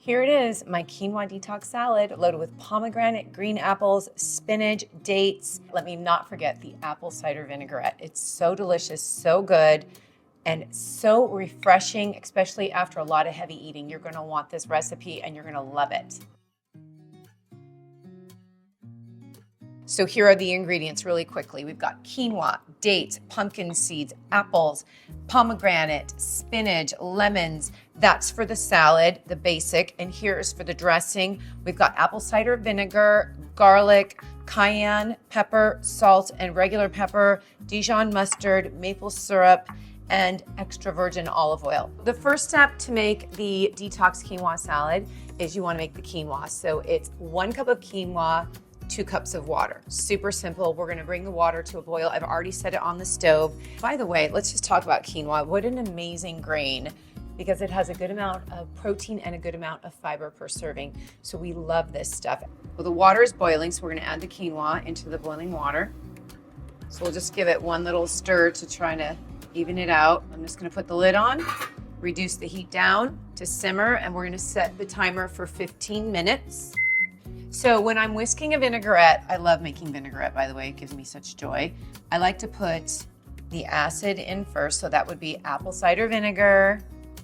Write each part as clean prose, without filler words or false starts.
Here it is, my quinoa detox salad loaded with pomegranate, green apples, spinach, dates. Let me not forget the apple cider vinaigrette. It's so delicious, so good, and so refreshing, especially after a lot of heavy eating. You're gonna want this recipe and you're gonna love it. So here are the ingredients really quickly. We've got quinoa, dates, pumpkin seeds, apples, pomegranate, spinach, lemons. That's for the salad, the basic. And here's for the dressing. We've got apple cider vinegar, garlic, cayenne, pepper, salt, and regular pepper, Dijon mustard, maple syrup, and extra virgin olive oil. The first step to make the detox quinoa salad is you want to make the quinoa. So it's 1 cup of quinoa, 2 cups of water. Super simple. We're gonna bring the water to a boil. I've already set it on the stove. By the way, let's just talk about quinoa. What an amazing grain, because it has a good amount of protein and a good amount of fiber per serving. So we love this stuff. Well, the water is boiling, so we're gonna add the quinoa into the boiling water. So we'll just give it one little stir to try to even it out. I'm just gonna put the lid on, reduce the heat down to simmer, and we're gonna set the timer for 15 minutes. So when I'm whisking a vinaigrette, I love making vinaigrette, by the way, it gives me such joy. I like to put the acid in first, so that would be apple cider vinegar.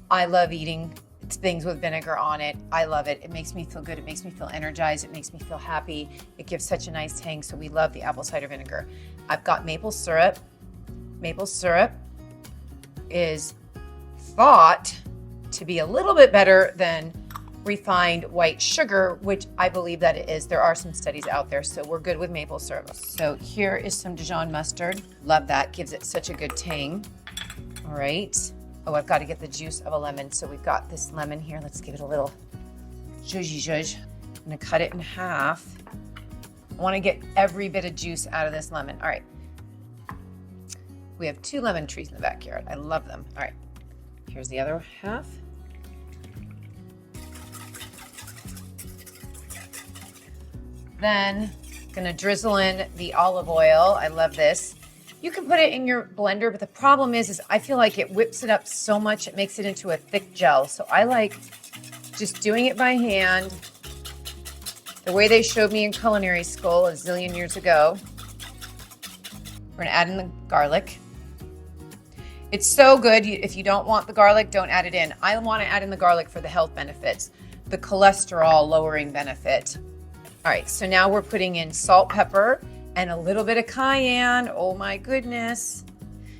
I love eating things with vinegar on it. I love it. It makes me feel good. It makes me feel energized. It makes me feel happy. It gives such a nice tang, so we love the apple cider vinegar. I've got maple syrup. Maple syrup is thought to be a little bit better than refined white sugar, which I believe that it is. There are some studies out there, so we're good with maple syrup. So here is some Dijon mustard. Love that, gives it such a good tang. All right. Oh, I've got to get the juice of a lemon. So we've got this lemon here. Let's give it a little zhuzh. I'm gonna cut it in half. I want to get every bit of juice out of this lemon. All right. We have 2 lemon trees in the backyard. I love them. All right. Here's the other half. Then gonna drizzle in the olive oil. I love this. You can put it in your blender, but the problem is I feel like it whips it up so much, it makes it into a thick gel. So I like just doing it by hand, the way they showed me in culinary school a zillion years ago. We're gonna add in the garlic. It's so good. If you don't want the garlic, don't add it in. I wanna add in the garlic for the health benefits, the cholesterol lowering benefit. All right, so now we're putting in salt, pepper, and a little bit of cayenne. Oh my goodness.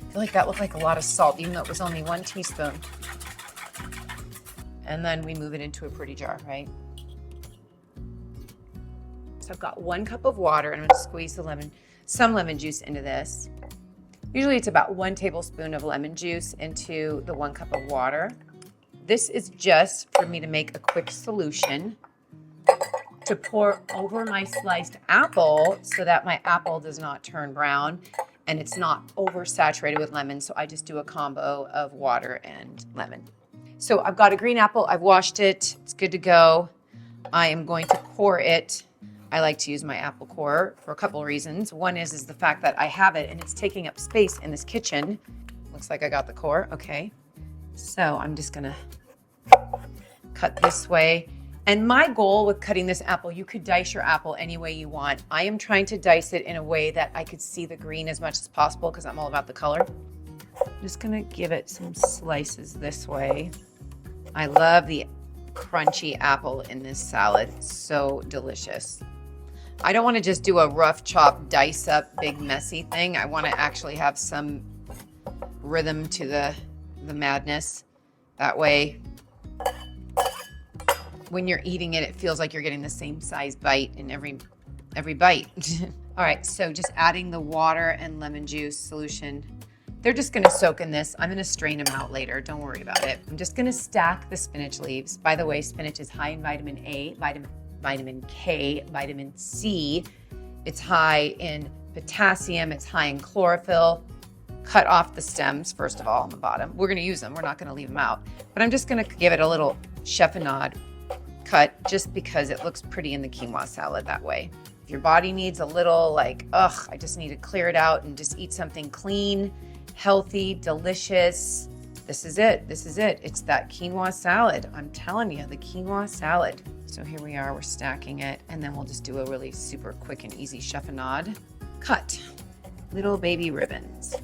I feel like that looked like a lot of salt, even though it was only 1 teaspoon. And then we move it into a pretty jar, right? So I've got 1 cup of water, and I'm gonna squeeze some lemon juice into this. Usually it's about 1 tablespoon of lemon juice into the 1 cup of water. This is just for me to make a quick solution to pour over my sliced apple so that my apple does not turn brown and it's not oversaturated with lemon. So I just do a combo of water and lemon. So I've got a green apple. I've washed it. It's good to go. I am going to core it. I like to use my apple core for a couple of reasons. One is the fact that I have it and it's taking up space in this kitchen. Looks like I got the core. Okay. So I'm just gonna cut this way. And my goal with cutting this apple, you could dice your apple any way you want. I am trying to dice it in a way that I could see the green as much as possible because I'm all about the color. I'm just gonna give it some slices this way. I love the crunchy apple in this salad. It's so delicious. I don't wanna just do a rough chop, dice up, big messy thing. I wanna actually have some rhythm to the madness. That way, when you're eating it, it feels like you're getting the same size bite in every bite. All right, so just adding the water and lemon juice solution. They're just gonna soak in this. I'm gonna strain them out later, don't worry about it. I'm just gonna stack the spinach leaves. By the way, spinach is high in vitamin A, vitamin K, vitamin C. It's high in potassium, it's high in chlorophyll. Cut off the stems, first of all, on the bottom. We're gonna use them, we're not gonna leave them out. But I'm just gonna give it a little chiffonade cut just because it looks pretty in the quinoa salad that way. If your body needs a little like, I just need to clear it out and just eat something clean, healthy, delicious, This is it. This is it. It's that quinoa salad. I'm telling you, the quinoa salad. So here we are, we're stacking it, and then we'll just do a really super quick and easy chiffonade. Cut little baby ribbons.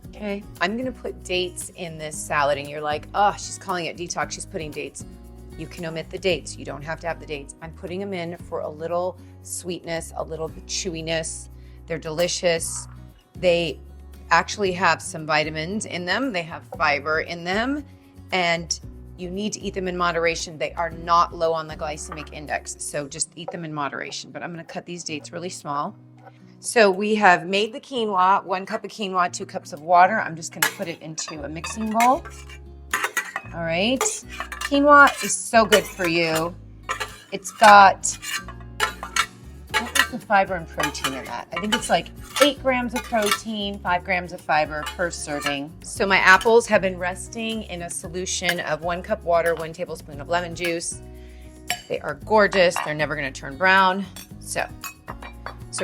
Okay, I'm gonna put dates in this salad, and you're like, oh, she's calling it detox, she's putting dates. You can omit the dates. You don't have to have the dates. I'm putting them in for a little sweetness, a little chewiness. They're delicious. They actually have some vitamins in them. They have fiber in them, and you need to eat them in moderation. They are not low on the glycemic index, so just eat them in moderation. But I'm gonna cut these dates really small. So we have made the quinoa, 1 cup of quinoa, 2 cups of water. I'm just gonna put it into a mixing bowl. All right, quinoa is so good for you. It's got, what was the fiber and protein in that? I think it's like 8 grams of protein, 5 grams of fiber per serving. So my apples have been resting in a solution of 1 cup water, 1 tablespoon of lemon juice. They are gorgeous. They're never gonna turn brown. So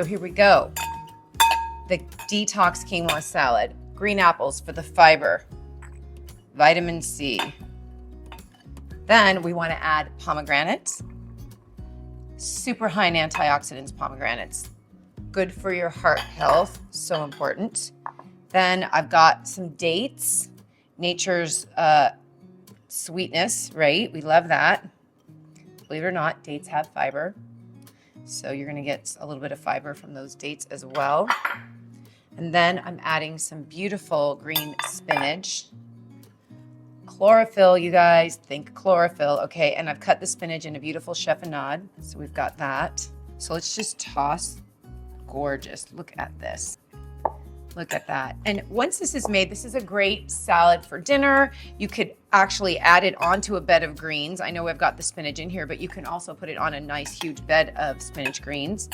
here we go. The detox quinoa salad. Green apples for the fiber, vitamin C. Then we want to add pomegranates. Super high in antioxidants, pomegranates. Good for your heart health, so important. Then I've got some dates, nature's sweetness, right? We love that. Believe it or not, dates have fiber. So you're gonna get a little bit of fiber from those dates as well. And then I'm adding some beautiful green spinach. Chlorophyll, you guys, think chlorophyll, okay? And I've cut the spinach in a beautiful chiffonade, so we've got that. So let's just toss. Gorgeous, look at this. Look at that. And once this is made, this is a great salad for dinner. You could actually add it onto a bed of greens. I know I've got the spinach in here, but you can also put it on a nice huge bed of spinach greens.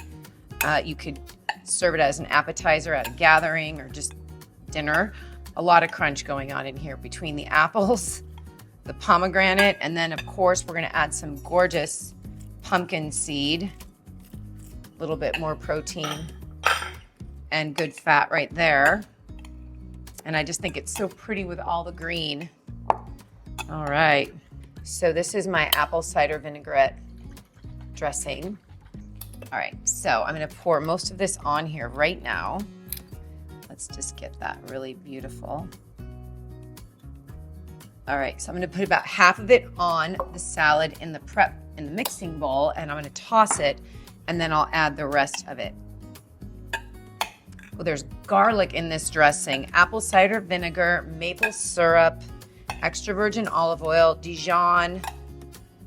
You could serve it as an appetizer at a gathering or just dinner. A lot of crunch going on in here between the apples, the pomegranate, and then of course we're gonna add some gorgeous pumpkin seed. A little bit more protein and good fat right there. And I just think it's so pretty with all the green. All right, so this is my apple cider vinaigrette dressing. All right, so I'm gonna pour most of this on here right now. Let's just get that really beautiful. All right, so I'm gonna put about half of it on the salad in the mixing bowl, and I'm gonna toss it, and then I'll add the rest of it. Well, there's garlic in this dressing, apple cider vinegar, maple syrup, extra virgin olive oil, Dijon,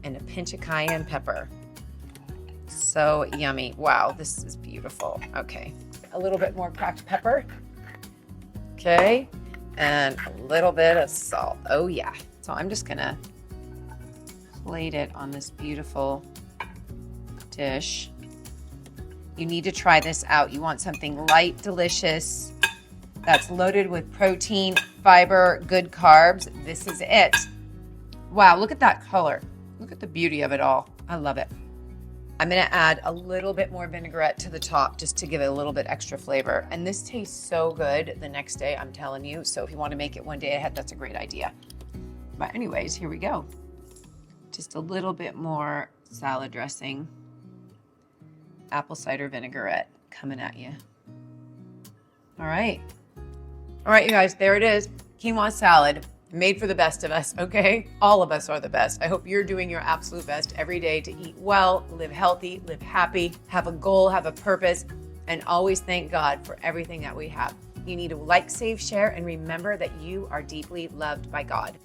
and a pinch of cayenne pepper. So yummy. Wow, this is beautiful. Okay, a little bit more cracked pepper. Okay, and a little bit of salt. Oh yeah. So I'm just gonna plate it on this beautiful dish. You need to try this out. You want something light, delicious, that's loaded with protein, fiber, good carbs. This is it. Wow, look at that color. Look at the beauty of it all. I love it. I'm gonna add a little bit more vinaigrette to the top just to give it a little bit extra flavor. And this tastes so good the next day, I'm telling you. So if you wanna make it one day ahead, that's a great idea. But anyways, here we go. Just a little bit more salad dressing. Apple cider vinaigrette coming at you. All right, you guys, there it is. Quinoa salad, made for the best of us, okay? All of us are the best. I hope you're doing your absolute best every day to eat well, live healthy, live happy, have a goal, have a purpose, and always thank God for everything that we have. You need to like, save, share, and remember that you are deeply loved by God.